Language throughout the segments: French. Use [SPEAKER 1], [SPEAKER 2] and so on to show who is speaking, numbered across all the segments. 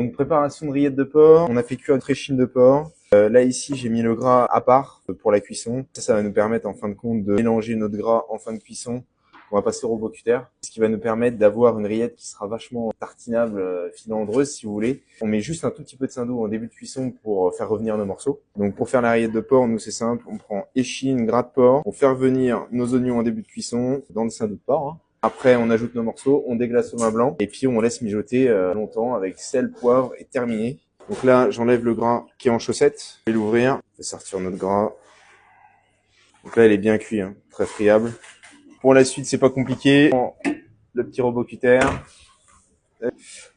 [SPEAKER 1] Donc préparation de rillettes de porc, on a fait cuire une échine de porc. Là ici j'ai mis le gras à part pour la cuisson. Ça va nous permettre en fin de compte de mélanger notre gras en fin de cuisson. On va passer au robot cutter, ce qui va nous permettre d'avoir une rillette qui sera vachement tartinable, filandreuse si vous voulez. On met juste un tout petit peu de saindoux en début de cuisson pour faire revenir nos morceaux. Donc pour faire la rillette de porc, nous c'est simple, on prend échine, gras de porc, on fait revenir nos oignons en début de cuisson dans le saindoux de porc. Après, on ajoute nos morceaux, on déglace au vin blanc et puis on laisse mijoter longtemps avec sel, poivre et terminé. Donc là, j'enlève le gras qui est en chaussette. Je vais l'ouvrir, je vais sortir notre gras. Donc là, il est bien cuit, hein, très friable. Pour la suite, c'est pas compliqué. On prend le petit robot cutter.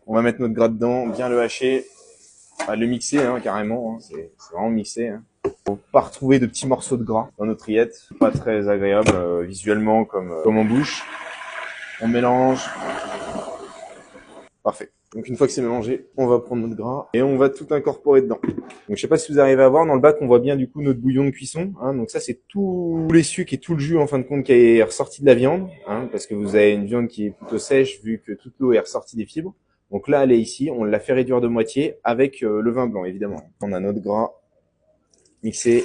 [SPEAKER 1] On va mettre notre gras dedans, bien le hacher, le mixer hein, carrément. Hein, c'est vraiment mixé. Hein. Faut pas retrouver de petits morceaux de gras dans notre rillette. Pas très agréable visuellement comme en bouche. On mélange. Parfait. Donc une fois que c'est mélangé, on va prendre notre gras et on va tout incorporer dedans. Donc je sais pas si vous arrivez à voir, dans le bac on voit bien du coup notre bouillon de cuisson. Hein, donc ça c'est tous les sucs et tout le jus en fin de compte qui est ressorti de la viande, hein, parce que vous avez une viande qui est plutôt sèche vu que toute l'eau est ressortie des fibres. Donc là elle est ici, on l'a fait réduire de moitié avec le vin blanc évidemment. On a notre gras mixé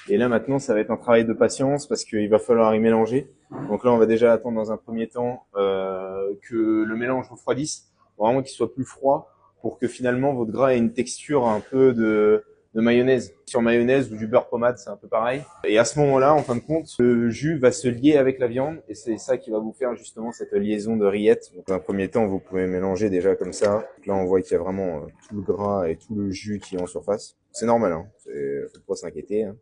[SPEAKER 1] et là maintenant ça va être un travail de patience parce qu'il va falloir y mélanger. Donc là on va déjà attendre dans un premier temps que le mélange refroidisse. Vraiment qu'il soit plus froid pour que finalement votre gras ait une texture un peu de mayonnaise. Sur mayonnaise ou du beurre pommade, c'est un peu pareil. Et à ce moment-là, en fin de compte, le jus va se lier avec la viande et c'est ça qui va vous faire justement cette liaison de rillettes. Donc dans un premier temps, vous pouvez mélanger déjà comme ça. Donc là, on voit qu'il y a vraiment tout le gras et tout le jus qui est en surface. C'est normal, hein. Faut pas s'inquiéter. Hein.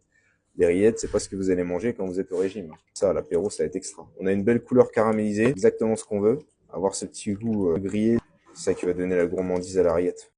[SPEAKER 1] Les rillettes, c'est pas ce que vous allez manger quand vous êtes au régime. Ça, à l'apéro, ça va être extra. On a une belle couleur caramélisée, exactement ce qu'on veut. Avoir ce petit goût grillé. C'est ça qui va donner la gourmandise à la rillette.